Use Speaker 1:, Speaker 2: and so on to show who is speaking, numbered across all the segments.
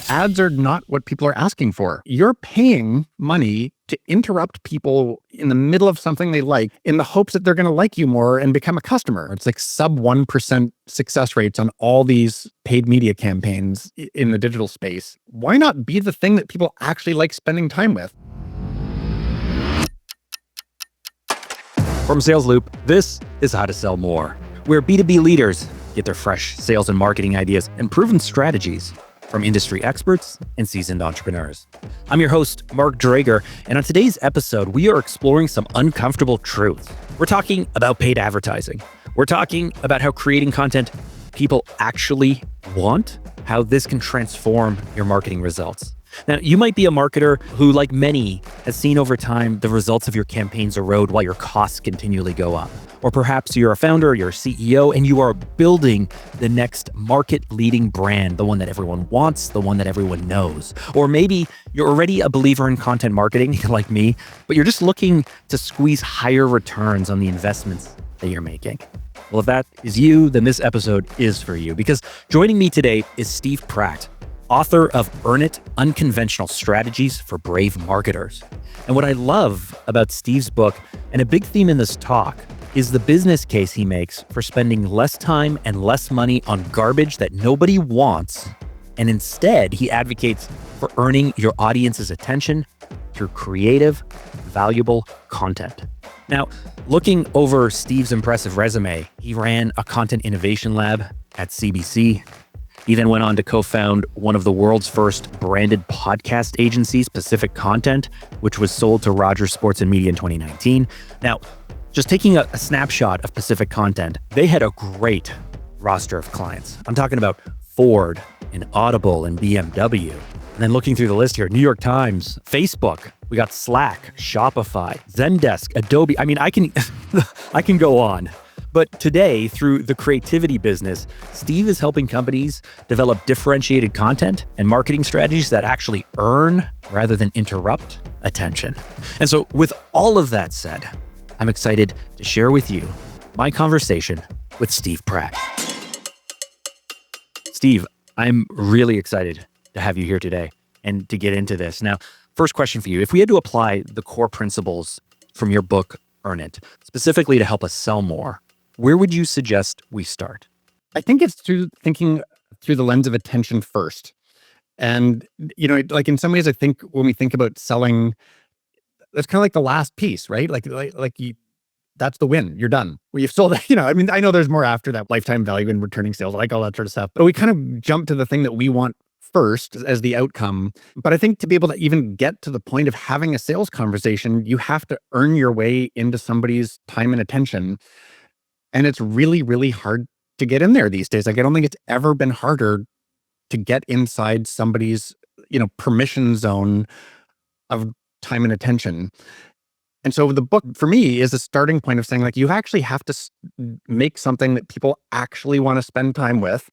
Speaker 1: ads are not what people are asking for. You're paying money to interrupt people in the middle of something they like in the hopes that they're going to like you more and become a customer. It's like sub 1% success rates on all these paid media campaigns in the digital space. Why not be the thing that people actually like spending time with?
Speaker 2: From Sales Loop, this is How to Sell More, where B2B leaders get their fresh sales and marketing ideas and proven strategies from industry experts and seasoned entrepreneurs. I'm your host, Mark Drager, and on today's episode, we are exploring some uncomfortable truths. We're talking about paid advertising. We're talking about how creating content people actually want, how this can transform your marketing results. Now, you might be a marketer who, like many, has seen over time the results of your campaigns erode while your costs continually go up. Or perhaps you're a founder, you're a CEO, and you are building the next market-leading brand, the one that everyone wants, the one that everyone knows. Or maybe you're already a believer in content marketing, like me, but you're just looking to squeeze higher returns on the investments that you're making. Well, if that is you, then this episode is for you, because joining me today is Steve Pratt, author of Earn It, Unconventional Strategies for Brave Marketers. And what I love about Steve's book, and a big theme in this talk, is the business case he makes for spending less time and less money on garbage that nobody wants. And instead, he advocates for earning your audience's attention through creative, valuable content. Now, looking over Steve's impressive resume, he ran a content innovation lab at CBC. He then went on to co-found one of the world's first branded podcast agencies, Pacific Content, which was sold to Rogers Sports and Media in 2019. Now, just taking a snapshot of Pacific Content, they had a great roster of clients. I'm talking about Ford and Audible and BMW. And then looking through the list here, New York Times, Facebook, we got Slack, Shopify, Zendesk, Adobe. I mean, I can go on. But today, through the creativity business, Steve is helping companies develop differentiated content and marketing strategies that actually earn rather than interrupt attention. And so with all of that said, I'm excited to share with you my conversation with Steve Pratt. Steve, I'm really excited to have you here today and to get into this. Now, first question for you. If we had to apply the core principles from your book, Earn It, specifically to help us sell more, where would you suggest we start?
Speaker 1: I think it's through thinking through the lens of attention first. And, like in some ways, I think when we think about selling, that's kind of like the last piece, right? That's the win. You're done. Well, you've sold, I know there's more after that, lifetime value and returning sales, like all that sort of stuff. But we kind of jump to the thing that we want first as the outcome. But I think to be able to even get to the point of having a sales conversation, you have to earn your way into somebody's time and attention. And it's really, really hard to get in there these days. Like, I don't think it's ever been harder to get inside somebody's, permission zone of time and attention. And so the book for me is a starting point of saying, like, you actually have to make something that people actually want to spend time with.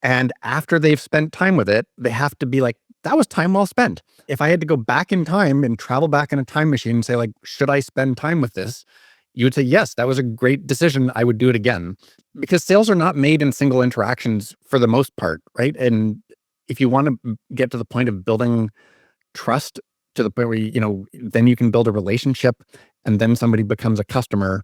Speaker 1: And after they've spent time with it, they have to be like, that was time well spent. If I had to go back in time and travel back in a time machine and say, like, should I spend time with this? You would say, yes, that was a great decision. I would do it again. Because sales are not made in single interactions for the most part, right? And if you want to get to the point of building trust to the point where, then you can build a relationship and then somebody becomes a customer.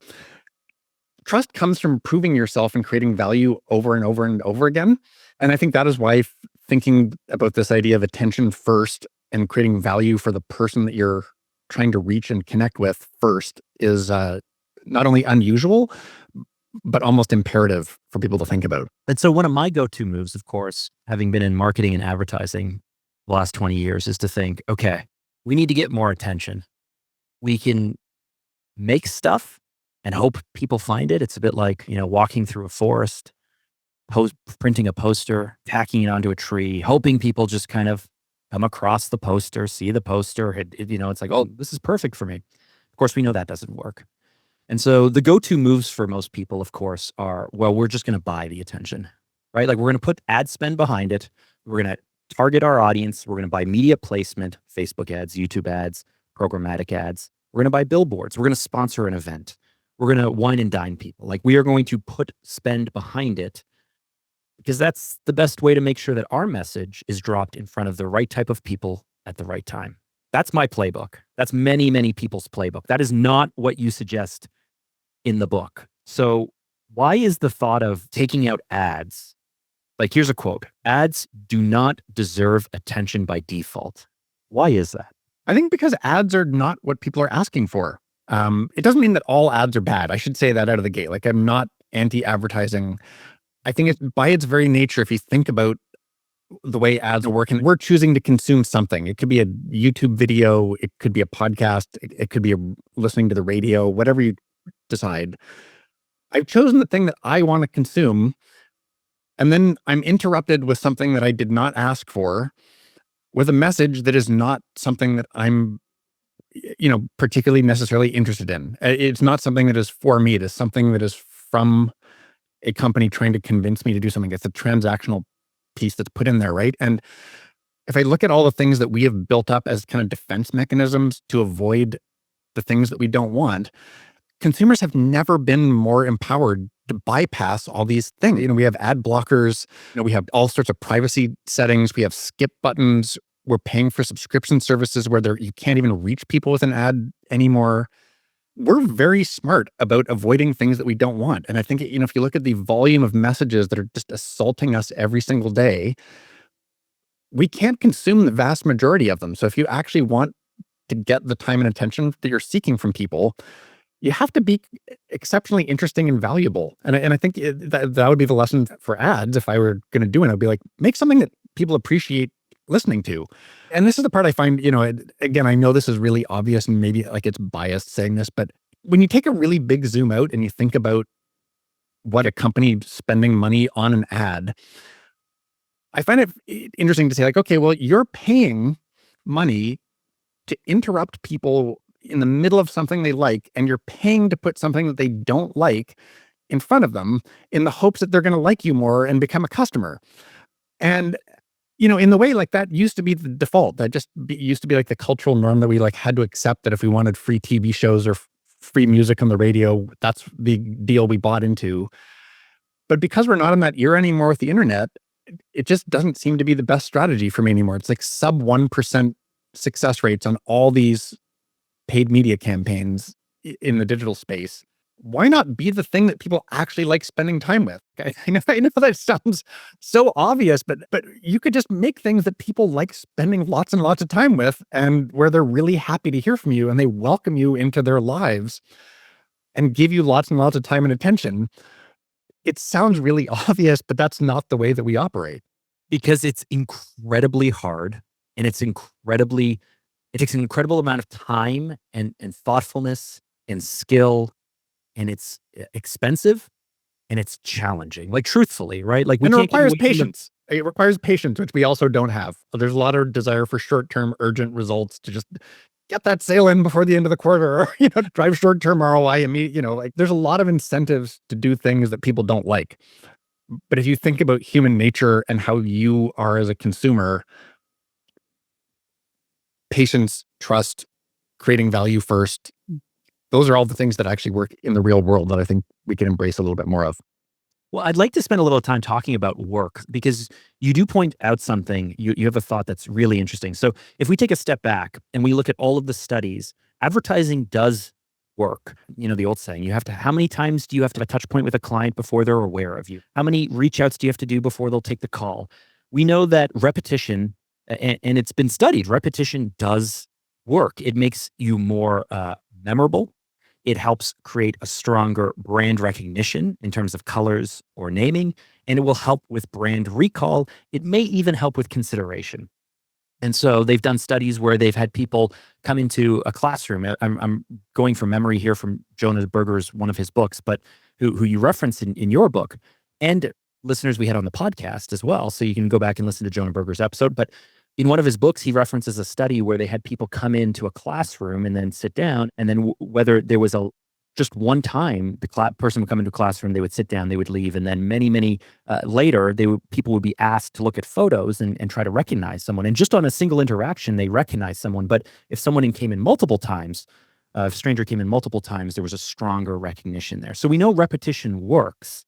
Speaker 1: Trust comes from proving yourself and creating value over and over and over again. And I think that is why thinking about this idea of attention first and creating value for the person that you're trying to reach and connect with first is not only unusual, but almost imperative for people to think about.
Speaker 2: And so one of my go-to moves, of course, having been in marketing and advertising the last 20 years, is to think, okay, we need to get more attention. We can make stuff and hope people find it. It's a bit like, walking through a forest, printing a poster, tacking it onto a tree, hoping people just kind of come across the poster, see the poster. It's like, oh, this is perfect for me. Of course, we know that doesn't work. And so the go-to moves for most people, of course, are, well, we're just going to buy the attention, right? Like, we're going to put ad spend behind it. We're going to target our audience. We're going to buy media placement, Facebook ads, YouTube ads, programmatic ads. We're going to buy billboards. We're going to sponsor an event. We're going to wine and dine people. Like, we are going to put spend behind it because that's the best way to make sure that our message is dropped in front of the right type of people at the right time. That's my playbook. That's many, many people's playbook. That is not what you suggest in the book. So why is the thought of taking out ads? Like, here's a quote: ads do not deserve attention by default. Why is that?
Speaker 1: I think because ads are not what people are asking for. It doesn't mean that all ads are bad. I should say that out of the gate. Like, I'm not anti-advertising. I think it's by its very nature, if you think about the way ads are working, we're choosing to consume something. It could be a YouTube video, it could be a podcast, it could be listening to the radio, whatever you decide. I've chosen the thing that I want to consume, and then I'm interrupted with something that I did not ask for, with a message that is not something that I'm, particularly necessarily interested in. It's not something that is for me. It is something that is from a company trying to convince me to do something. It's a transactional piece that's put in there, right? And if I look at all the things that we have built up as kind of defense mechanisms to avoid the things that we don't want, consumers have never been more empowered to bypass all these things. We have ad blockers, we have all sorts of privacy settings, we have skip buttons, we're paying for subscription services where you can't even reach people with an ad anymore. We're very smart about avoiding things that we don't want. And I think, if you look at the volume of messages that are just assaulting us every single day, we can't consume the vast majority of them. So if you actually want to get the time and attention that you're seeking from people, you have to be exceptionally interesting and valuable. And I think that would be the lesson for ads. If I were going to do it, I'd be like, make something that people appreciate listening to. And this is the part I find, again, I know this is really obvious and maybe like it's biased saying this, but when you take a really big zoom out and you think about what a company spending money on an ad, I find it interesting to say, like, okay, well, you're paying money to interrupt people in the middle of something they like, and you're paying to put something that they don't like in front of them in the hopes that they're going to like you more and become a customer. And, in the way, like, that used to be the default. That just used to be like the cultural norm that we like had to accept, that if we wanted free TV shows or free music on the radio, that's the deal we bought into. But because we're not in that era anymore with the internet, it just doesn't seem to be the best strategy for me anymore. It's like sub 1% success rates on all these paid media campaigns in the digital space. Why not be the thing that people actually like spending time with? I know that sounds so obvious, but you could just make things that people like spending lots and lots of time with, and where they're really happy to hear from you and they welcome you into their lives and give you lots and lots of time and attention. It sounds really obvious, but that's not the way that we operate.
Speaker 2: Because it's incredibly hard, and it takes an incredible amount of time and thoughtfulness and skill, and it's expensive and it's challenging. Like, truthfully, right? Like,
Speaker 1: And it requires patience. It requires patience, which we also don't have. There's a lot of desire for short-term urgent results to just get that sale in before the end of the quarter, or, drive short-term ROI immediately. Like, there's a lot of incentives to do things that people don't like. But if you think about human nature and how you are as a consumer, patience, trust, creating value first, those are all the things that actually work in the real world that I think we can embrace a little bit more of.
Speaker 2: Well, I'd like to spend a little time talking about work, because you do point out something. You have a thought that's really interesting. So if we take a step back and we look at all of the studies, advertising does work. The old saying, how many times do you have to have a touch point with a client before they're aware of you? How many reach outs do you have to do before they'll take the call? We know that repetition, and it's been studied, repetition does work. It makes you more memorable. It helps create a stronger brand recognition in terms of colors or naming, and it will help with brand recall. It may even help with consideration. And so they've done studies where they've had people come into a classroom. I'm going from memory here from Jonah Berger's, one of his books, but who you referenced in your book, and listeners we had on the podcast as well. So you can go back and listen to Jonah Berger's episode. But in one of his books, he references a study where they had people come into a classroom and then sit down, and then whether there was just one time the person would come into a classroom, they would sit down, they would leave, and then many later, people would be asked to look at photos and try to recognize someone. And just on a single interaction, they recognize someone. But if someone came in multiple times, if a stranger came in multiple times, there was a stronger recognition there. So we know repetition works.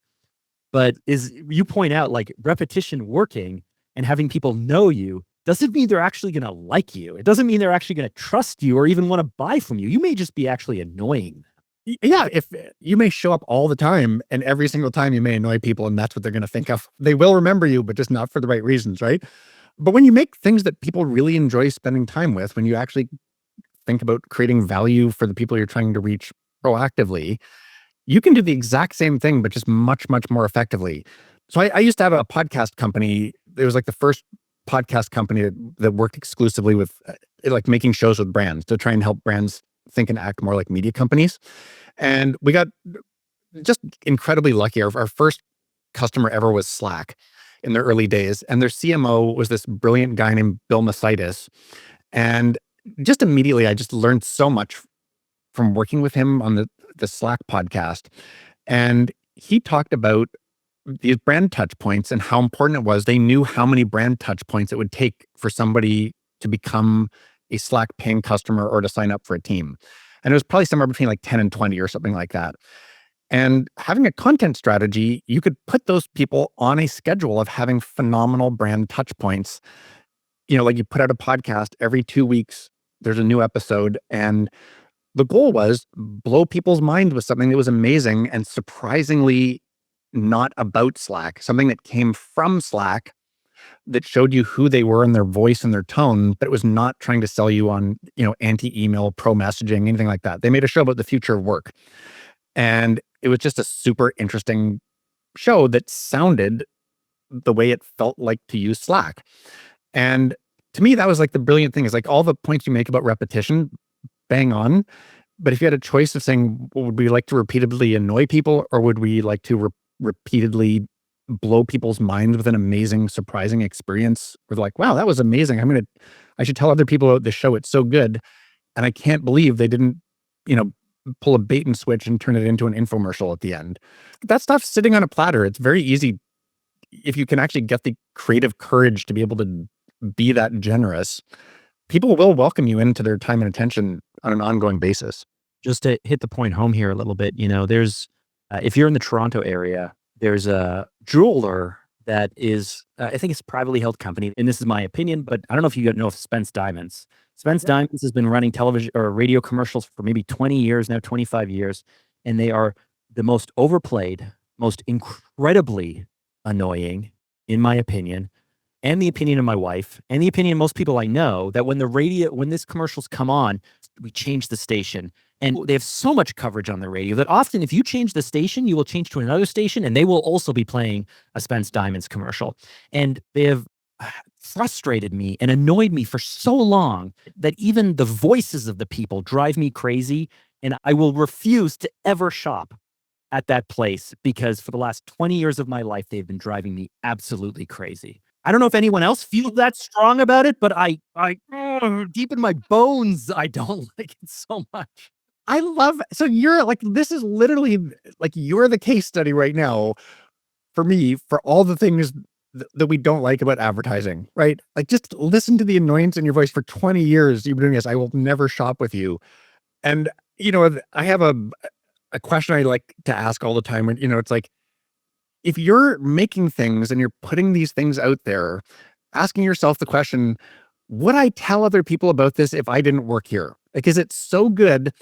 Speaker 2: But is you point out like repetition working and having people know you doesn't mean they're actually going to like you. It doesn't mean they're actually going to trust you or even want to buy from you. You may just be actually annoying.
Speaker 1: Yeah, if you may show up all the time and every single time you may annoy people and that's what they're going to think of. They will remember you, but just not for the right reasons, right? But when you make things that people really enjoy spending time with, when you actually think about creating value for the people you're trying to reach proactively, you can do the exact same thing, but just much, much more effectively. So I used to have a podcast company. It was like the first podcast company that worked exclusively with like making shows with brands to try and help brands think and act more like media companies. And we got just incredibly lucky. Our first customer ever was Slack in their early days. And their CMO was this brilliant guy named Bill Masitis. And just immediately, I just learned so much from working with him on the Slack podcast. And he talked about these brand touch points and how important it was. They knew how many brand touch points it would take for somebody to become a Slack paying customer or to sign up for a team. And it was probably somewhere between like 10 and 20 or something like that. And having a content strategy, you could put those people on a schedule of having phenomenal brand touch points. Like you put out a podcast every 2 weeks, there's a new episode. And the goal was blow people's mind with something that was amazing and surprisingly not about Slack, something that came from Slack that showed you who they were and their voice and their tone, but it was not trying to sell you on, anti-email, pro messaging, anything like that. They made a show about the future of work. And it was just a super interesting show that sounded the way it felt like to use Slack. And to me, that was like the brilliant thing is like all the points you make about repetition, bang on. But if you had a choice of saying, well, would we like to repeatedly annoy people or would we like to repeatedly blow people's minds with an amazing, surprising experience? We're like, wow, that was amazing. I should tell other people about this show. It's so good. And I can't believe they didn't, pull a bait and switch and turn it into an infomercial at the end. That stuff's sitting on a platter. It's very easy if you can actually get the creative courage to be able to be that generous. People will welcome you into their time and attention on an ongoing basis.
Speaker 2: Just to hit the point home here a little bit, there's, if you're in the Toronto area, there's a jeweler that is, I think it's a privately held company, and this is my opinion, but I don't know if you know of Spence Diamonds. Spence Diamonds has been running television or radio commercials for maybe 20 years now, 25 years, and they are the most overplayed, most incredibly annoying, in my opinion, and the opinion of my wife, and the opinion of most people I know, that when these commercials come on, we change the station. And they have so much coverage on the radio that often if you change the station, you will change to another station and they will also be playing a Spence Diamonds commercial. And they have frustrated me and annoyed me for so long that even the voices of the people drive me crazy. And I will refuse to ever shop at that place because for the last 20 years of my life, they've been driving me absolutely crazy. I don't know if anyone else feels that strong about it, but I deep in my bones, I don't like it so much.
Speaker 1: So you're like, this is literally like, you're the case study right now for me, for all the things that we don't like about advertising, right? Like just listen to the annoyance in your voice for 20 years. You've been doing this. I will never shop with you. And, I have a question I like to ask all the time when, it's like, if you're making things and you're putting these things out there, asking yourself the question, would I tell other people about this if I didn't work here? Like, is it so good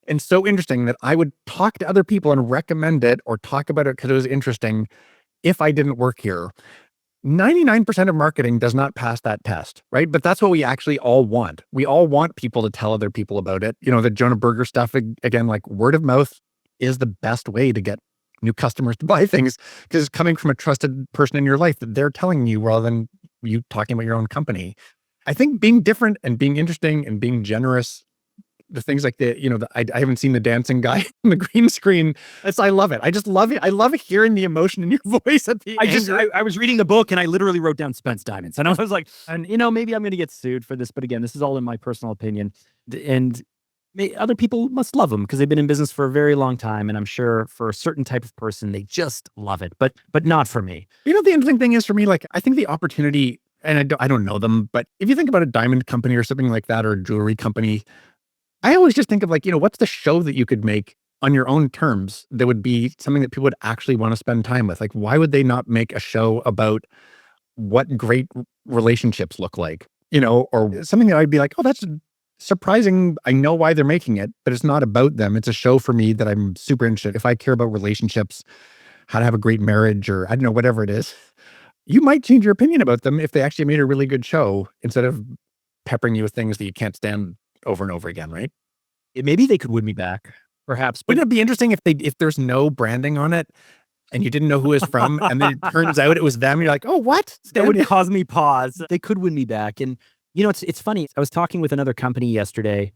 Speaker 1: and so interesting that I would talk to other people and recommend it or talk about it because it was interesting if I didn't work here? 99% of marketing does not pass that test, right? But that's what we actually all want. We all want people to tell other people about it. The Jonah Berger stuff, again, like word of mouth is the best way to get new customers to buy things because it's coming from a trusted person in your life that they're telling you rather than you talking about your own company. I think being different and being interesting and being generous, the things like I haven't seen the dancing guy on the green screen. I love it. I just love it. I love hearing the emotion in your voice at the
Speaker 2: I was reading the book and I literally wrote down Spence Diamonds and I was like, and maybe I'm going to get sued for this, but again, this is all in my personal opinion. And other people must love them because they've been in business for a very long time. And I'm sure for a certain type of person, they just love it, but not for me.
Speaker 1: The interesting thing is for me, like, I think the opportunity, and I don't know them, but if you think about a diamond company or something like that, or a jewelry company, I always just think of like, what's the show that you could make on your own terms that would be something that people would actually want to spend time with. Like, why would they not make a show about what great relationships look like, or something that I'd be like, oh, that's surprising. I know why they're making it, but it's not about them. It's a show for me that I'm super interested. If I care about relationships, how to have a great marriage, or I don't know, whatever it is, you might change your opinion about them if they actually made a really good show instead of peppering you with things that you can't stand over and over again, right?
Speaker 2: Maybe they could win me back, perhaps. But
Speaker 1: Wouldn't it be interesting if there's no branding on it and you didn't know who it was from, and then it turns out it was them? You're like, oh, what?
Speaker 2: that would cause me pause. They could win me back. And it's funny. I was talking with another company yesterday,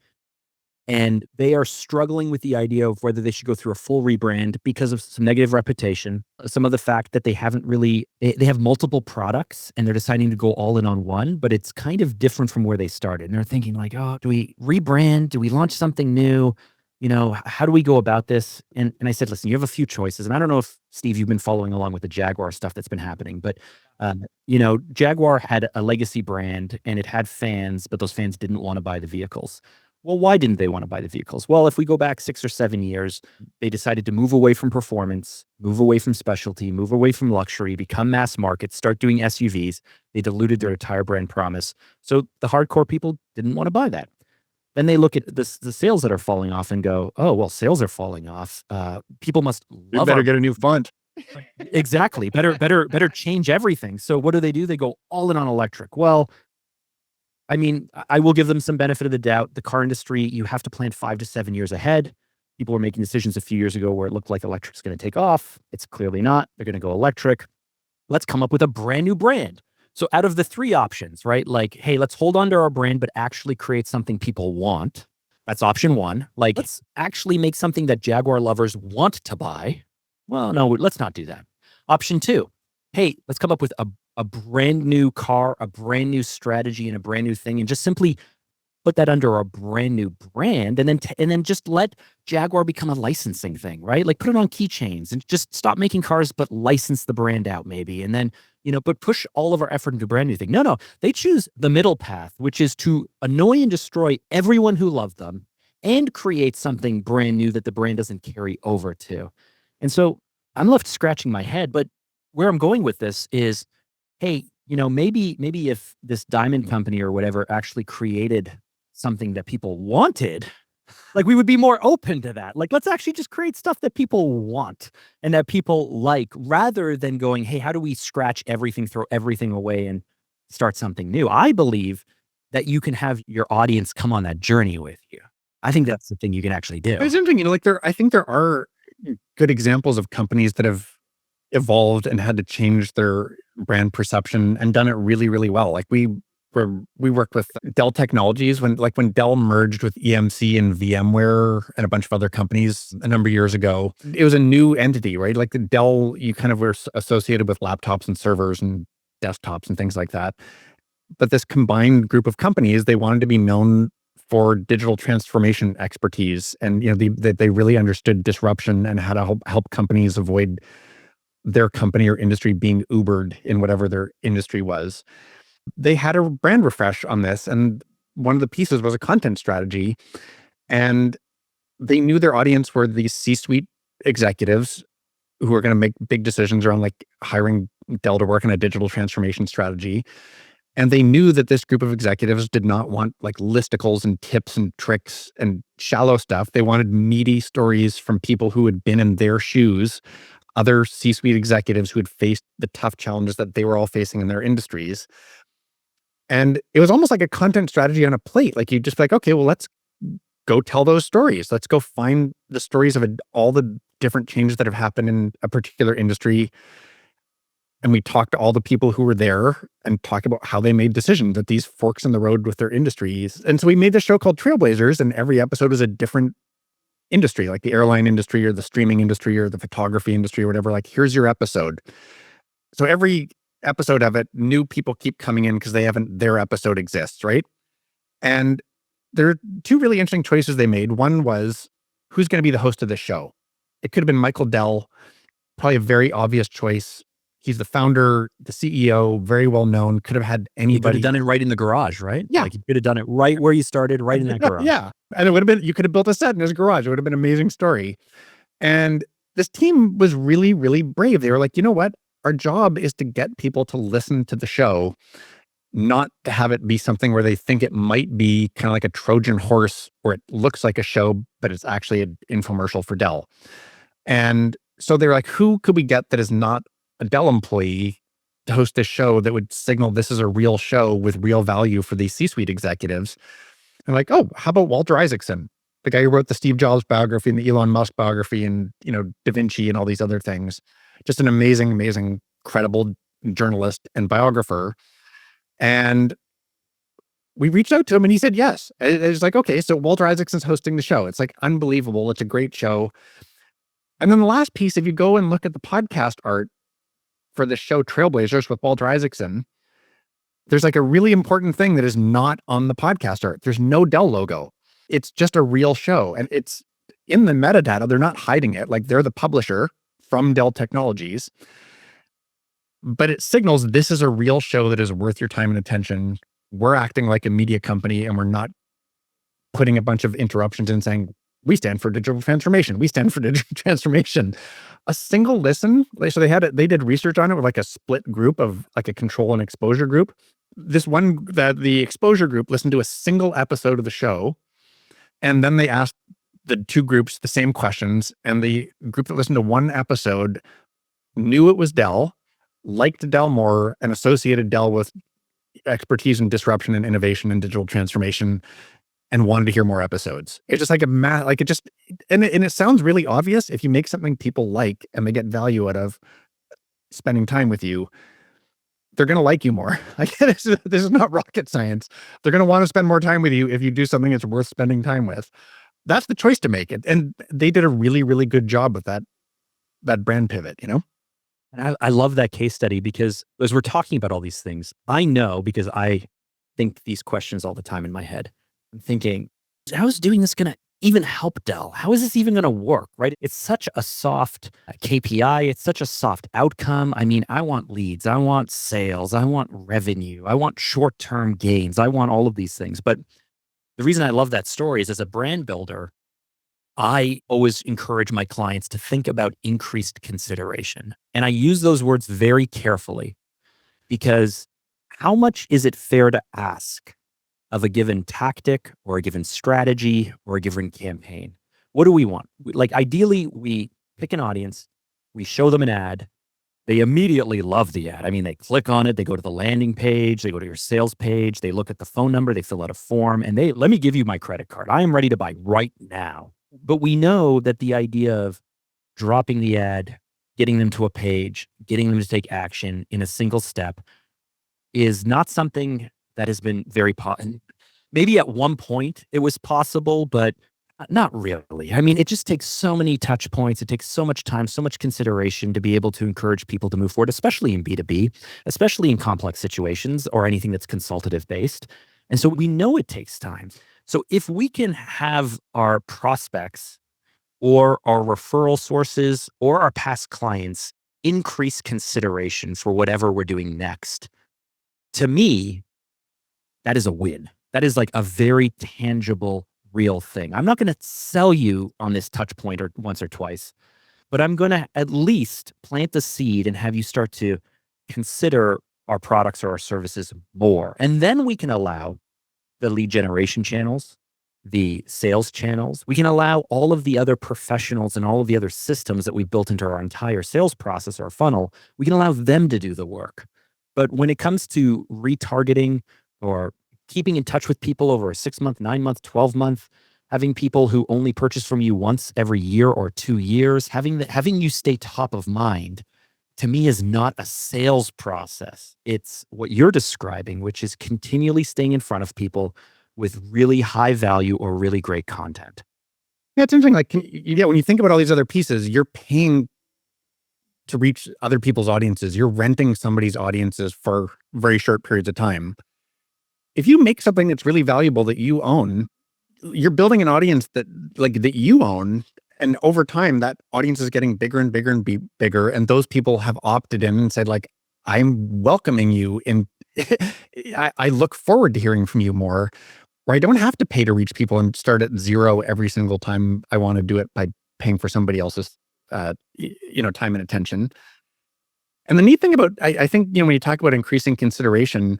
Speaker 2: and they are struggling with the idea of whether they should go through a full rebrand because of some negative reputation, some of the fact that they haven't really, they have multiple products and they're deciding to go all in on one, but it's kind of different from where they started. And they're thinking like, oh, do we rebrand? Do we launch something new? How do we go about this? And I said, listen, you have a few choices. And I don't know if, Steve, you've been following along with the Jaguar stuff that's been happening, but Jaguar had a legacy brand and it had fans, but those fans didn't want to buy the vehicles. Well, why didn't they want to buy the vehicles? Well, if we go back 6 or 7 years, they decided to move away from performance, move away from specialty, move away from luxury, become mass market, start doing SUVs. They diluted their entire brand promise. So the hardcore people didn't want to buy that. Then they look at the sales that are falling off and go, oh, well, sales are falling off. People must love
Speaker 1: You better get a new font.
Speaker 2: Exactly. Better change everything. So what do? They go all in on electric. Well, I mean, I will give them some benefit of the doubt. The car industry, you have to plan 5 to 7 years ahead. People were making decisions a few years ago where it looked like electric's going to take off. It's clearly not. They're going to go electric. Let's come up with a brand new brand. So out of the 3 options, right? Like, hey, let's hold on to our brand, but actually create something people want. That's option 1. Like, let's actually make something that Jaguar lovers want to buy. Well, no, let's not do that. Option 2, hey, let's come up with a brand new car, a brand new strategy, and a brand new thing, and just simply put that under a brand new brand, and then just let Jaguar become a licensing thing, right? Like, put it on keychains and just stop making cars, but license the brand out maybe, and then but push all of our effort into a brand new thing. No, they choose the middle path, which is to annoy and destroy everyone who loved them and create something brand new that the brand doesn't carry over to. And so I'm left scratching my head, but where I'm going with this is, hey, maybe if this diamond company or whatever actually created something that people wanted, like, we would be more open to that. Like, let's actually just create stuff that people want and that people like, rather than going, hey, how do we scratch everything, throw everything away and start something new? I believe that you can have your audience come on that journey with you. I think that's the thing you can actually do.
Speaker 1: It's interesting, I think there are good examples of companies that have evolved and had to change their brand perception and done it really, really well. Like, we worked with Dell Technologies when Dell merged with EMC and VMware and a bunch of other companies a number of years ago. It was a new entity, right? Like, the Dell, you kind of were associated with laptops and servers and desktops and things like that. But this combined group of companies, they wanted to be known for digital transformation expertise, and they really understood disruption and how to help companies avoid their company or industry being Ubered in whatever their industry was. They had a brand refresh on this, and one of the pieces was a content strategy. And they knew their audience were these C-suite executives who are going to make big decisions around, like, hiring Dell to work on a digital transformation strategy. And they knew that this group of executives did not want, like, listicles and tips and tricks and shallow stuff. They wanted meaty stories from people who had been in their shoes, other C-suite executives who had faced the tough challenges that they were all facing in their industries. And it was almost like a content strategy on a plate. Like, you'd just be like, okay, well, let's go tell those stories. Let's go find the stories of all the different changes that have happened in a particular industry. And we talked to all the people who were there and talked about how they made decisions at these forks in the road with their industries. And so we made this show called Trailblazers, and every episode was a different industry, like the airline industry or the streaming industry or the photography industry or whatever. Like, here's your episode. So every episode of it, new people keep coming in because their episode exists, right? And there are 2 really interesting choices they made. One was, who's going to be the host of the show? It could have been Michael Dell, probably a very obvious choice. He's the founder, the CEO, very well known, could have had
Speaker 2: You could have
Speaker 1: anybody.
Speaker 2: done it right in the garage, right?
Speaker 1: Yeah.
Speaker 2: Like you could have done it right where you started, right in that garage.
Speaker 1: Yeah. And it would have been, you could have built a set in his garage. It would have been an amazing story. And this team was really, really brave. They were like, you know what? Our job is to get people to listen to the show, not to have it be something where they think it might be kind of like a Trojan horse, where it looks like a show, but it's actually an infomercial for Dell. And so they're like, who could we get that is not a Dell employee to host this show that would signal this is a real show with real value for these C-suite executives? And like, oh, how about Walter Isaacson, the guy who wrote the Steve Jobs biography and the Elon Musk biography and, Da Vinci and all these other things. Just an amazing, amazing, credible journalist and biographer. And we reached out to him and he said yes. It's like, okay, so Walter Isaacson's hosting the show. It's like unbelievable. It's a great show. And then the last piece, if you go and look at the podcast art for the show Trailblazers with Walter Isaacson, there's like a really important thing that is not on the podcast art. There's no Dell logo. It's just a real show. And it's in the metadata. They're not hiding it. Like they're the publisher from Dell Technologies. But it signals this is a real show that is worth your time and attention. We're acting like a media company and we're not putting a bunch of interruptions in saying, we stand for digital transformation. We stand for digital transformation. A single listen. So they did research on it with like a split group of like a control and exposure group. This one, that the exposure group listened to a single episode of the show. And then they asked the two groups the same questions. And the group that listened to one episode knew it was Dell, liked Dell more, and associated Dell with expertise in disruption and innovation and digital transformation, and wanted to hear more episodes. It's just like and it sounds really obvious. If you make something people like and they get value out of spending time with you, they're going to like you more. Like this is not rocket science. They're going to want to spend more time with you if you do something that's worth spending time with. That's the choice to make it. And they did a really, really good job with that brand pivot,
Speaker 2: And I love that case study because as we're talking about all these things, I know because I think these questions all the time in my head. I'm thinking, how is doing this going to even help Dell? How is this even going to work, right? It's such a soft KPI. It's such a soft outcome. I mean, I want leads. I want sales. I want revenue. I want short-term gains. I want all of these things. But the reason I love that story is as a brand builder, I always encourage my clients to think about increased consideration. And I use those words very carefully because how much is it fair to ask of a given tactic or a given strategy or a given campaign? What do we want? Like ideally, we pick an audience, we show them an ad. They immediately love the ad. I mean, they click on it, they go to the landing page, they go to your sales page, they look at the phone number, they fill out a form, and let me give you my credit card. I am ready to buy right now. But we know that the idea of dropping the ad, getting them to a page, getting them to take action in a single step is not something that has been very maybe at one point it was possible, but not really. I mean, it just takes so many touch points. It takes so much time, so much consideration to be able to encourage people to move forward, especially in B2B, especially in complex situations or anything that's consultative based. And so we know it takes time. So if we can have our prospects or our referral sources or our past clients increase consideration for whatever we're doing next, to me, that is a win. That is like a very tangible, real thing. I'm not going to sell you on this touch point or once or twice, but I'm going to at least plant the seed and have you start to consider our products or our services more. And then we can allow the lead generation channels, the sales channels. We can allow all of the other professionals and all of the other systems that we've built into our entire sales process or funnel. We can allow them to do the work. But when it comes to retargeting or keeping in touch with people over a 6-month, 9-month, 12-month, having people who only purchase from you once every year or 2 years, having you stay top of mind, to me is not a sales process. It's what you're describing, which is continually staying in front of people with really high value or really great content.
Speaker 1: Yeah, it's interesting. Like, when you think about all these other pieces, you're paying to reach other people's audiences. You're renting somebody's audiences for very short periods of time. If you make something that's really valuable that you own, you're building an audience that you own, And over time, that audience is getting bigger and bigger and bigger. And those people have opted in and said, like, I'm welcoming you in. I look forward to hearing from you more, or I don't have to pay to reach people and start at zero every single time I want to do it by paying for somebody else's, time and attention. And the neat thing about, I think, when you talk about increasing consideration,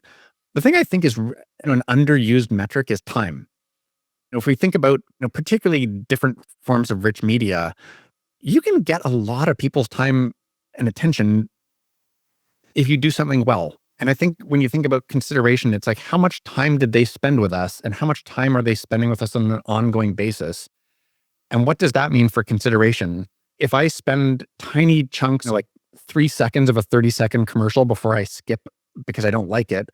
Speaker 1: the thing I think is an underused metric is time. If we think about, particularly different forms of rich media, you can get a lot of people's time and attention if you do something well. And I think when you think about consideration, it's like, how much time did they spend with us and how much time are they spending with us on an ongoing basis? And what does that mean for consideration? If I spend tiny chunks, like 3 seconds of a 30-second commercial before I skip because I don't like it,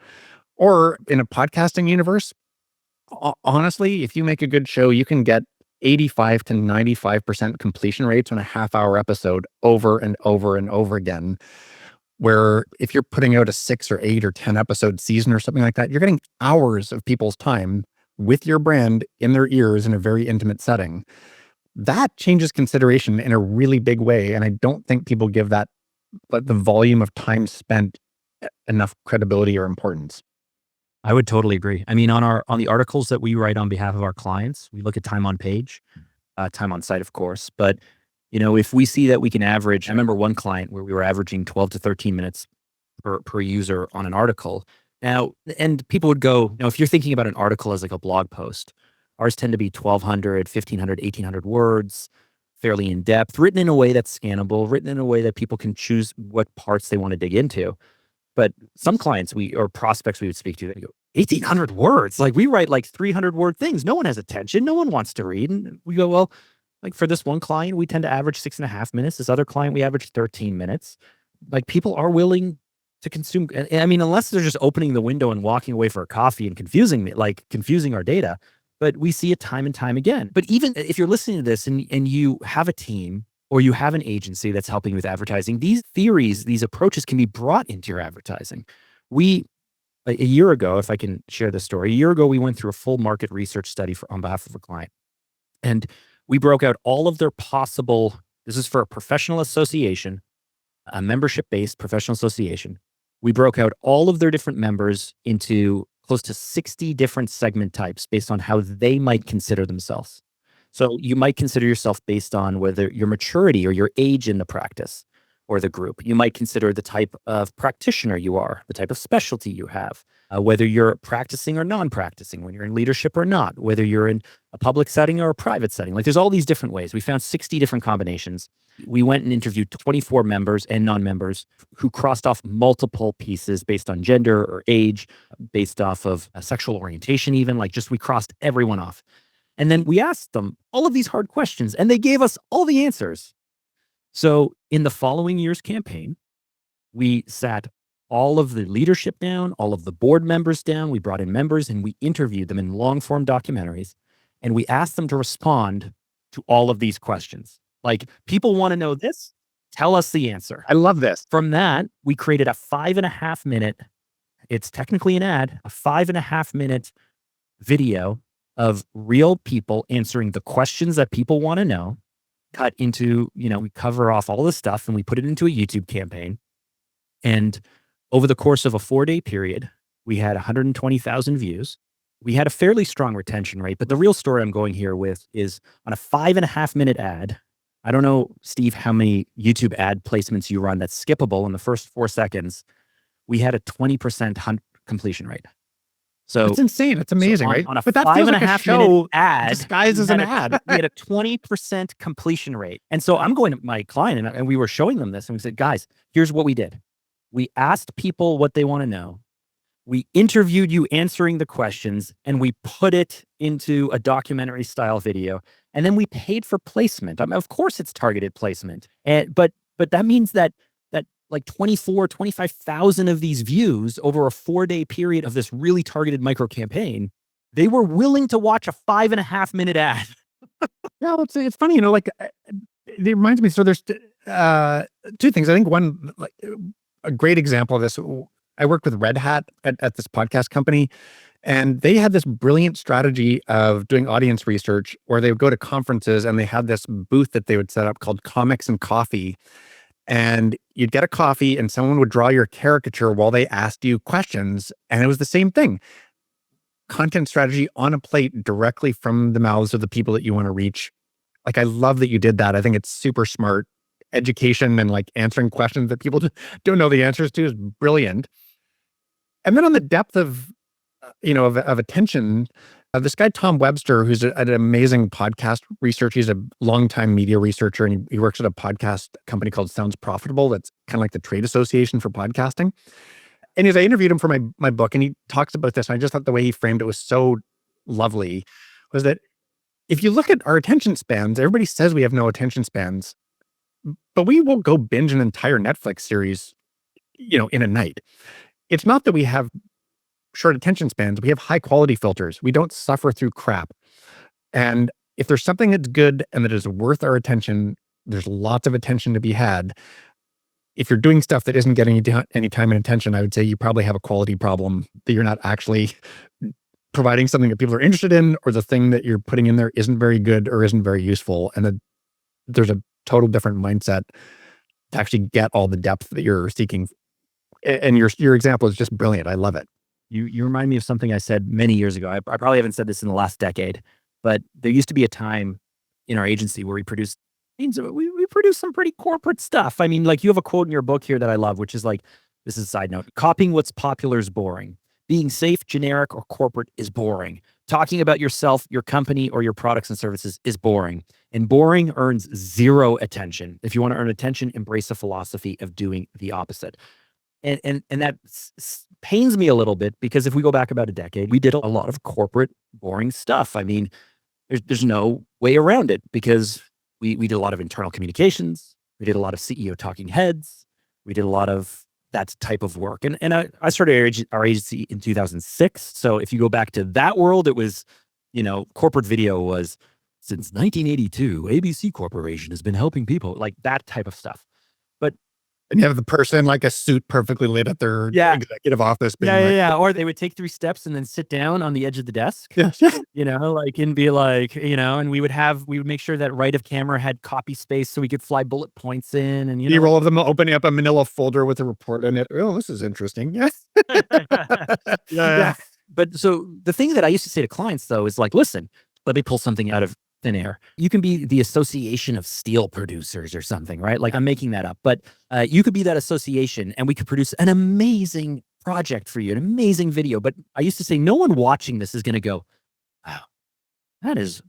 Speaker 1: or in a podcasting universe, honestly, if you make a good show, you can get 85 to 95% completion rates on a half-hour episode over and over and over again. Where if you're putting out a 6 or 8 or 10 episode season or something like that, you're getting hours of people's time with your brand in their ears in a very intimate setting. That changes consideration in a really big way. And I don't think people give that, but the volume of time spent, enough credibility or importance.
Speaker 2: I would totally agree. I mean, on the articles that we write on behalf of our clients, we look at time on page, time on site, of course. But if we see that we can average, I remember one client where we were averaging 12 to 13 minutes per user on an article. Now, and people would go, if you're thinking about an article as like a blog post, ours tend to be 1,200, 1,500, 1,800 words, fairly in depth, written in a way that's scannable, written in a way that people can choose what parts they want to dig into. But some clients or prospects we would speak to, they go, 1,800 words. Like, we write like 300-word things. No one has attention. No one wants to read. And we go, well, like, for this one client, we tend to average 6.5 minutes. This other client, we average 13 minutes. Like, people are willing to consume. I mean, unless they're just opening the window and walking away for a coffee and confusing our data. But we see it time and time again. But even if you're listening to this and you have a team or you have an agency that's helping with advertising, these theories, these approaches can be brought into your advertising. A year ago, if I can share this story, a year ago, we went through a full market research study on behalf of a client. And we broke out all of their possible, this is for a professional association, a membership-based professional association. We broke out all of their different members into close to 60 different segment types based on how they might consider themselves. So you might consider yourself based on whether your maturity or your age in the practice or the group. You might consider the type of practitioner you are, the type of specialty you have, whether you're practicing or non-practicing, when you're in leadership or not, whether you're in a public setting or a private setting. Like, there's all these different ways. We found 60 different combinations. We went and interviewed 24 members and non-members who crossed off multiple pieces based on gender or age, based off of sexual orientation even. We crossed everyone off. And then we asked them all of these hard questions, and they gave us all the answers. So in the following year's campaign, we sat all of the leadership down, all of the board members down. We brought in members and we interviewed them in long form documentaries. And we asked them to respond to all of these questions. Like, people want to know this, tell us the answer.
Speaker 1: I love this.
Speaker 2: From that, we created a 5.5 minute, it's technically an ad, a 5.5 minute video of real people answering the questions that people want to know, cut into, we cover off all this stuff and we put it into a YouTube campaign. And over the course of a 4-day period, we had 120,000 views. We had a fairly strong retention rate, but the real story I'm going here with is on a 5.5 minute ad. I don't know, Steve, how many YouTube ad placements you run that's skippable in the first 4 seconds. We had a 20% completion rate. So
Speaker 1: it's insane. It's amazing, right?
Speaker 2: On a
Speaker 1: but that
Speaker 2: 5.5 minute ad,
Speaker 1: disguised as an ad.
Speaker 2: We had a 20% completion rate. And so I'm going to my client and we were showing them this and we said, guys, here's what we did. We asked people what they want to know. We interviewed you answering the questions and we put it into a documentary style video. And then we paid for placement. I mean, of course it's targeted placement. But that means that like 25,000 of these views over a 4-day period of this really targeted micro campaign, they were willing to watch a 5.5 minute ad.
Speaker 1: Yeah, it's funny, it reminds me. So there's 2 things. I think one, a great example of this, I worked with Red Hat at this podcast company, And they had this brilliant strategy of doing audience research where they would go to conferences and they had this booth that they would set up called Comics and Coffee. And you'd get a coffee and someone would draw your caricature while they asked you questions. And it was the same thing, content strategy on a plate directly from the mouths of the people that you want to reach. Like, I love that you did that. I think it's super smart. Education and like answering questions that people don't know the answers to is brilliant. And then on the depth of, of attention, this guy, Tom Webster, who's an amazing podcast researcher. He's a longtime media researcher and he works at a podcast company called Sounds Profitable. That's kind of like the trade association for podcasting. And as I interviewed him for my book, and he talks about this, and I just thought the way he framed it was so lovely, was that if you look at our attention spans, everybody says we have no attention spans, but we will go binge an entire Netflix series, in a night. It's not that we have short attention spans. We have high quality filters. We don't suffer through crap. And if there's something that's good and that is worth our attention, there's lots of attention to be had. If you're doing stuff that isn't getting any time and attention, I would say you probably have a quality problem, that you're not actually providing something that people are interested in, or the thing that you're putting in there isn't very good or isn't very useful. And then there's a total different mindset to actually get all the depth that you're seeking. And your example is just brilliant. I love it.
Speaker 2: You remind me of something I said many years ago. I probably haven't said this in the last decade, but there used to be a time in our agency where we produced some pretty corporate stuff. I mean, like, you have a quote in your book here that I love, which is like, this is a side note: copying what's popular is boring. Being safe, generic, or corporate is boring. Talking about yourself, your company, or your products and services is boring. And boring earns zero attention. If you want to earn attention, embrace a philosophy of doing the opposite. And that pains me a little bit, because if we go back about a decade, we did a lot of corporate boring stuff. I mean, there's no way around it, because we did a lot of internal communications. We did a lot of CEO talking heads. We did a lot of that type of work. And I started our agency in 2006. So if you go back to that world, it was, corporate video was, since 1982, ABC Corporation has been helping people, like that type of stuff. But
Speaker 1: And you have the person like a suit perfectly lit at their executive office. Being
Speaker 2: Or they would take 3 steps and then sit down on the edge of the desk,
Speaker 1: yeah.
Speaker 2: and be like, and we would make sure that right of camera had copy space so we could fly bullet points in, and,
Speaker 1: B-roll of them opening up a manila folder with a report in it. Oh, this is interesting. Yes.
Speaker 2: Yeah. But so the thing that I used to say to clients, though, is like, listen, let me pull something out of thin air. You can be the Association of Steel Producers or something, right? Like, I'm making that up, but you could be that association, and we could produce an amazing project for you, an amazing video. But I used to say, no one watching this is going to go, wow, that is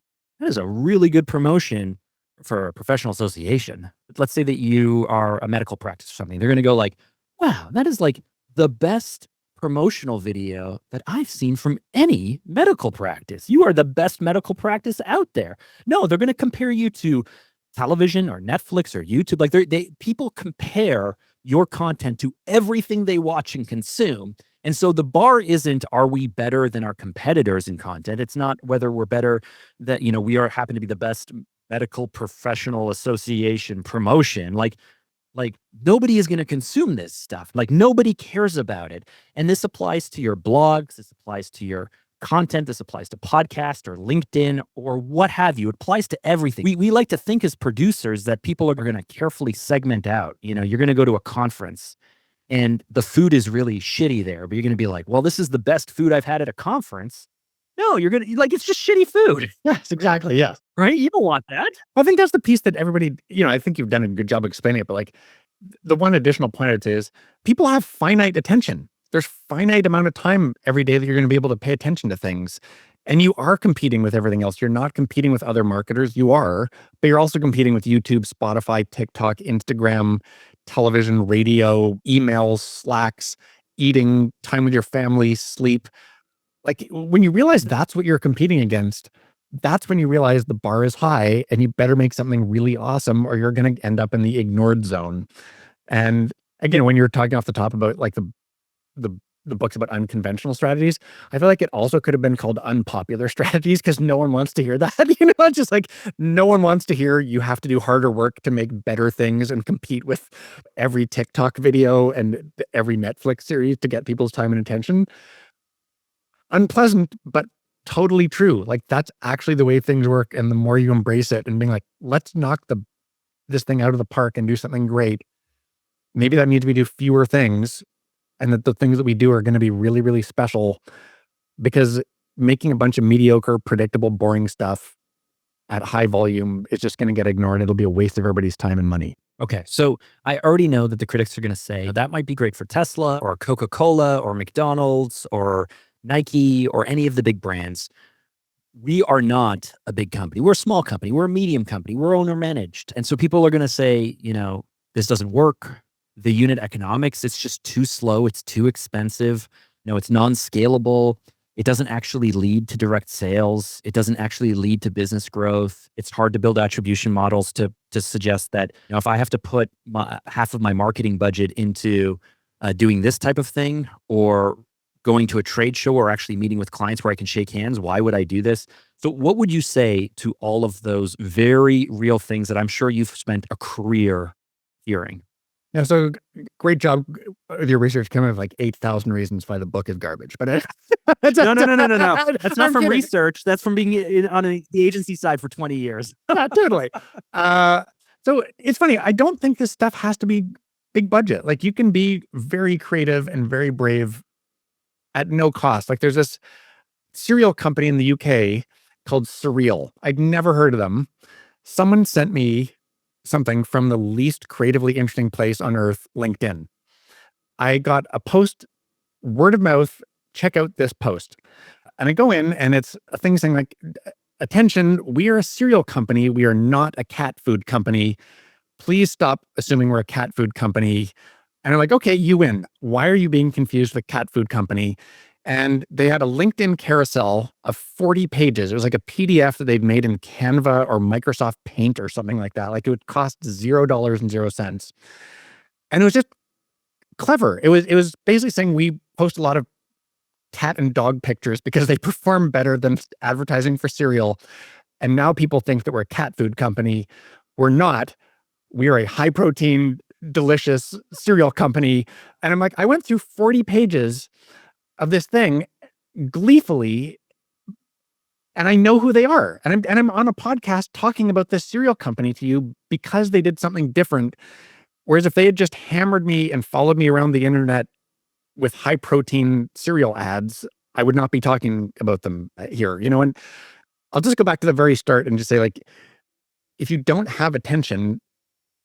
Speaker 2: a really good promotion for a professional association. Let's say that you are a medical practice or something. They're going to go like, wow, that is like the best promotional video that I've seen from any medical practice. You are the best medical practice out there. No, they're going to compare you to television or Netflix or YouTube. Like, people compare your content to everything they watch and consume. And so the bar isn't, are we better than our competitors in content? It's not whether we're better, that, we happen to be the best medical professional association promotion. Like nobody is going to consume this stuff. Like, nobody cares about it. And this applies to your blogs. This applies to your content. This applies to podcast or LinkedIn or what have you. It applies to everything. We like to think as producers that people are going to carefully segment out. You're going to go to a conference and the food is really shitty there, but you're going to be like, well, this is the best food I've had at a conference. No, you're going to like, it's just shitty food.
Speaker 1: Yes, exactly. Yes.
Speaker 2: Right? You don't want that.
Speaker 1: I think that's the piece that everybody, I think you've done a good job explaining it, but like, the one additional point I'd say is people have finite attention. There's finite amount of time every day that you're going to be able to pay attention to things. And you are competing with everything else. You're not competing with other marketers. You are, but you're also competing with YouTube, Spotify, TikTok, Instagram, television, radio, emails, Slacks, eating, time with your family, sleep. Like, when you realize that's what you're competing against, that's when you realize the bar is high and you better make something really awesome, or you're going to end up in the ignored zone. And again, when you're talking off the top about like the books about unconventional strategies, I feel like it also could have been called unpopular strategies, because no one wants to hear that. It's just like, no one wants to hear you have to do harder work to make better things and compete with every TikTok video and every Netflix series to get people's time and attention. unpleasant, but totally true. Like that's actually the way things work. And the more you embrace it and being like, let's knock this thing out of the park and do something great. Maybe that means we do fewer things and that the things that we do are going to be really, really special, because making a bunch of mediocre, predictable, boring stuff at high volume is just going to get ignored. It'll be a waste of everybody's time and money.
Speaker 2: Okay, so I already know that the critics are going to say that might be great for Tesla or Coca-Cola or McDonald's or Nike or any of the big brands. We are not a big company. We're a small company. We're a medium company. We're owner managed. And so people are going to say, this doesn't work. The unit economics, it's just too slow. It's too expensive. It's non-scalable. It doesn't actually lead to direct sales. It doesn't actually lead to business growth. It's hard to build attribution models to suggest that if I have to put half of my marketing budget into doing this type of thing, or going to a trade show, or actually meeting with clients where I can shake hands, why would I do this? So what would you say to all of those very real things that I'm sure you've spent a career hearing?
Speaker 1: Yeah, so great job with your research, coming with like 8,000 reasons why the book is garbage. But
Speaker 2: No. That's not from research. That's from being on the agency side for 20 years.
Speaker 1: Yeah, totally. So it's funny. I don't think this stuff has to be big budget. Like you can be very creative and very brave at no cost. Like there's this cereal company in the UK called Surreal. I'd never heard of them. Someone sent me something from the least creatively interesting place on earth, LinkedIn. I got a post, word of mouth, check out this post. And I go in and it's a thing saying like, attention, we are a cereal company. We are not a cat food company. Please stop assuming we're a cat food company. And I'm like, okay, you win. Why are you being confused with a cat food company? And they had a LinkedIn carousel of 40 pages. It was like a PDF that they'd made in Canva or Microsoft Paint or something like that. Like it would cost $0.00. And it was just clever. It was basically saying we post a lot of cat and dog pictures because they perform better than advertising for cereal. And now people think that we're a cat food company. We're not. We are a high protein, delicious cereal company. And I'm like, I went through 40 pages of this thing gleefully, and I know who they are. And I'm on a podcast talking about this cereal company to you because they did something different. Whereas if they had just hammered me and followed me around the internet with high protein cereal ads, I would not be talking about them here, and I'll just go back to the very start and just say, like, if you don't have attention,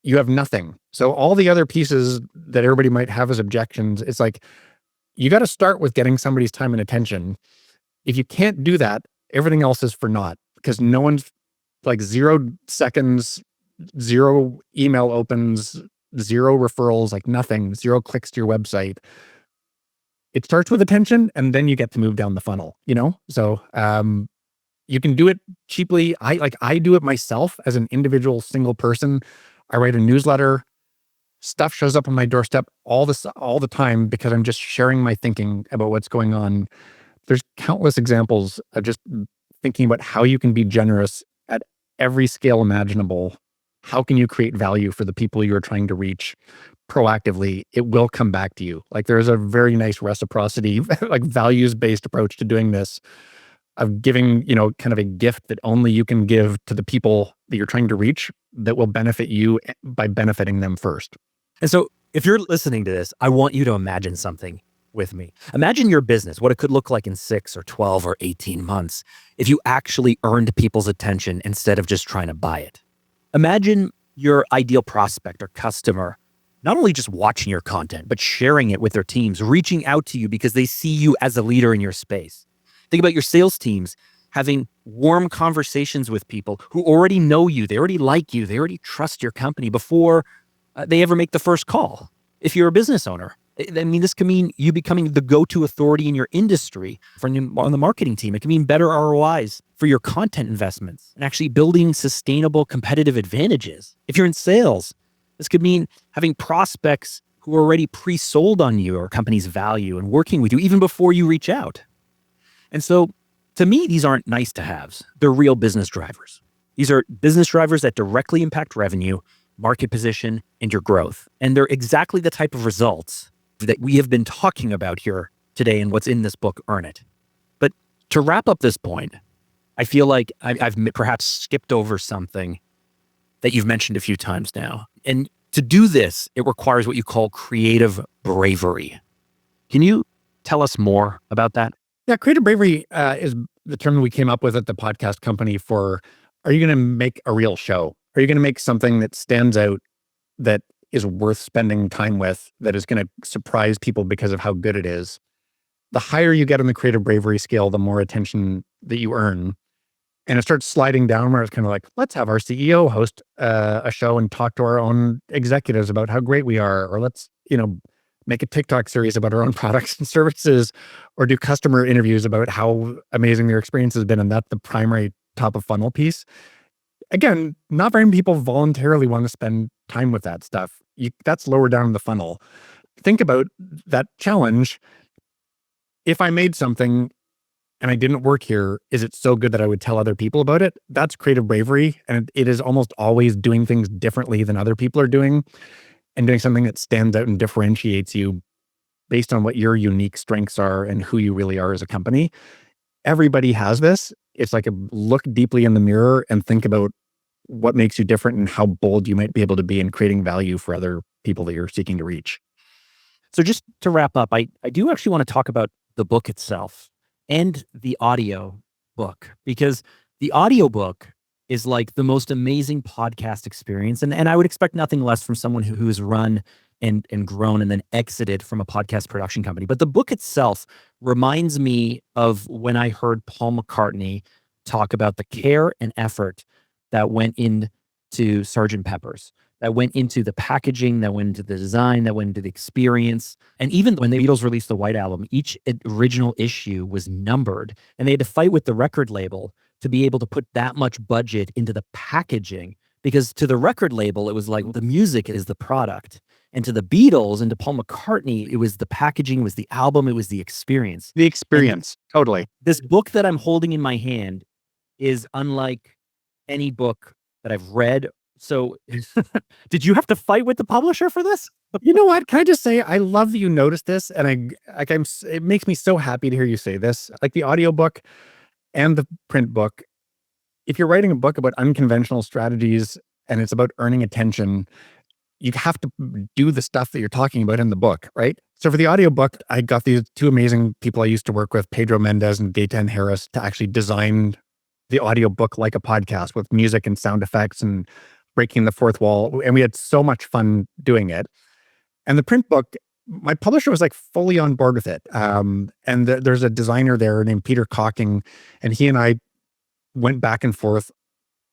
Speaker 1: you have nothing. So all the other pieces that everybody might have as objections, it's like, you got to start with getting somebody's time and attention. If you can't do that, everything else is for naught, because no one's like 0 seconds, 0 email opens, 0 referrals, like nothing, 0 clicks to your website. It starts with attention and then you get to move down the funnel, So you can do it cheaply. I do it myself as an individual single person. I write a newsletter. Stuff shows up on my doorstep all the time because I'm just sharing my thinking about what's going on. There's countless examples of just thinking about how you can be generous at every scale imaginable. How can you create value for the people you're trying to reach proactively? It will come back to you. Like there's a very nice reciprocity, like values-based approach to doing this, of giving, kind of a gift that only you can give to the people that you're trying to reach that will benefit you by benefiting them first.
Speaker 2: And so if you're listening to this, I want you to imagine something with me. Imagine your business, what it could look like in 6 or 12 or 18 months if you actually earned people's attention instead of just trying to buy it. Imagine your ideal prospect or customer not only just watching your content, but sharing it with their teams, reaching out to you because they see you as a leader in your space. Think about your sales teams having warm conversations with people who already know you, they already like you, they already trust your company before they ever make the first call. If you're a business owner, this can mean you becoming the go-to authority in your industry on the marketing team. It can mean better ROIs for your content investments and actually building sustainable competitive advantages. If you're in sales, this could mean having prospects who are already pre-sold on your company's value and working with you even before you reach out. And so to me, these aren't nice to haves. They're real business drivers. These are business drivers that directly impact revenue, market position, and your growth. And they're exactly the type of results that we have been talking about here today and what's in this book, Earn It. To wrap up this point, I feel like I've perhaps skipped over something that you've mentioned a few times now. And to do this, it requires what you call creative bravery. Can you tell us more about that?
Speaker 1: Yeah, creative bravery is the term that we came up with at the podcast company for, are you going to make a real show? Are you going to make something that stands out, that is worth spending time with, that is going to surprise people because of how good it is? The higher you get on the creative bravery scale, the more attention that you earn. And it starts sliding down where it's kind of like, let's have our CEO host a show and talk to our own executives about how great we are. Or let's, make a TikTok series about our own products and services, or do customer interviews about how amazing their experience has been. And that's the primary top of funnel piece. Again, not very many people voluntarily want to spend time with that stuff. That's lower down in the funnel. Think about that challenge. If I made something and I didn't work here, is it so good that I would tell other people about it? That's creative bravery. And it is almost always doing things differently than other people are doing, and doing something that stands out and differentiates you based on what your unique strengths are and who you really are as a company. Everybody has this. It's like a look deeply in the mirror and think about what makes you different and how bold you might be able to be in creating value for other people that you're seeking to reach.
Speaker 2: So just to wrap up, I do actually want to talk about the book itself and the audio book, because the audio book is like the most amazing podcast experience. And I would expect nothing less from someone who has run and grown and then exited from a podcast production company. But the book itself reminds me of when I heard Paul McCartney talk about the care and effort that went into Sgt. Pepper's, that went into the packaging, that went into the design, that went into the experience. And even when the Beatles released the White Album, each original issue was numbered, and they had to fight with the record label to be able to put that much budget into the packaging, because to the record label, it was like the music is the product. And to the Beatles and to Paul McCartney, it was the packaging, it was the album, it was the experience.
Speaker 1: The experience, totally.
Speaker 2: This book that I'm holding in my hand is unlike any book that I've read. So did you have to fight with the publisher for this?
Speaker 1: You know what? Can I just say, I love that you noticed this. And it makes me so happy to hear you say this. Like the audiobook and the print book, if you're writing a book about unconventional strategies and it's about earning attention, you have to do the stuff that you're talking about in the book, right? So for the audiobook, I got these two amazing people I used to work with, Pedro Mendez and Gaetan Harris, to actually design the audiobook like a podcast with music and sound effects and breaking the fourth wall. And we had so much fun doing it. And the print book, my publisher was like fully on board with it. And there's a designer there named Peter Cocking, and he and I went back and forth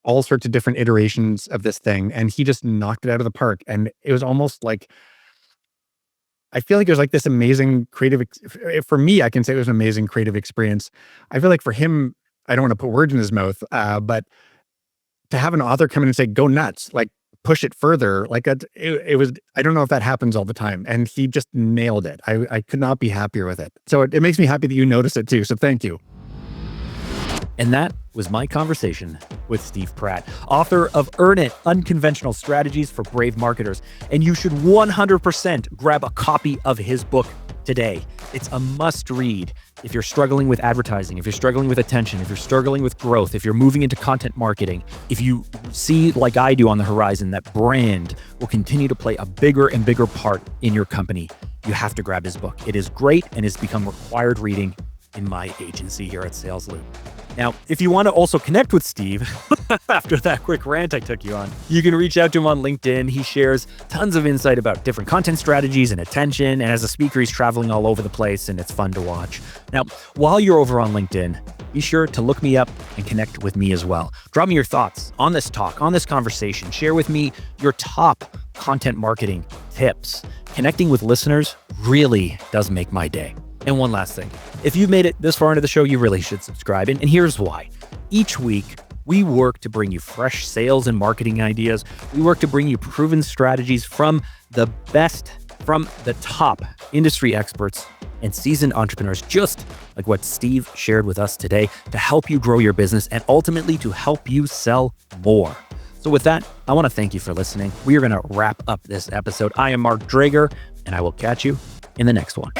Speaker 1: all sorts of different iterations of this thing, and he just knocked it out of the park. And it was almost like, I feel like it was like this amazing creative, for me, I can say it was an amazing creative experience. I feel like for him, I don't want to put words in his mouth, but to have an author come in and say, go nuts, like push it further, like it was, I don't know if that happens all the time. And he just nailed it. I could not be happier with it. So it makes me happy that you noticed it too. So thank you.
Speaker 2: And that was my conversation with Steve Pratt, author of Earn It, Unconventional Strategies for Brave Marketers. And you should 100% grab a copy of his book today. It's a must read if you're struggling with advertising, if you're struggling with attention, if you're struggling with growth, if you're moving into content marketing, if you see, like I do on the horizon, that brand will continue to play a bigger and bigger part in your company. You have to grab his book. It is great and it's become required reading in my agency here at Sales Loop. Now, if you want to also connect with Steve after that quick rant I took you on, you can reach out to him on LinkedIn. He shares tons of insight about different content strategies and attention. And as a speaker, he's traveling all over the place and it's fun to watch. Now, while you're over on LinkedIn, be sure to look me up and connect with me as well. Drop me your thoughts on this talk, on this conversation. Share with me your top content marketing tips. Connecting with listeners really does make my day. And one last thing, if you've made it this far into the show, you really should subscribe. And here's why. Each week, we work to bring you fresh sales and marketing ideas. We work to bring you proven strategies from the best, from the top industry experts and seasoned entrepreneurs, just like what Steve shared with us today, to help you grow your business and ultimately to help you sell more. So with that, I want to thank you for listening. We are going to wrap up this episode. I am Mark Drager, and I will catch you in the next one.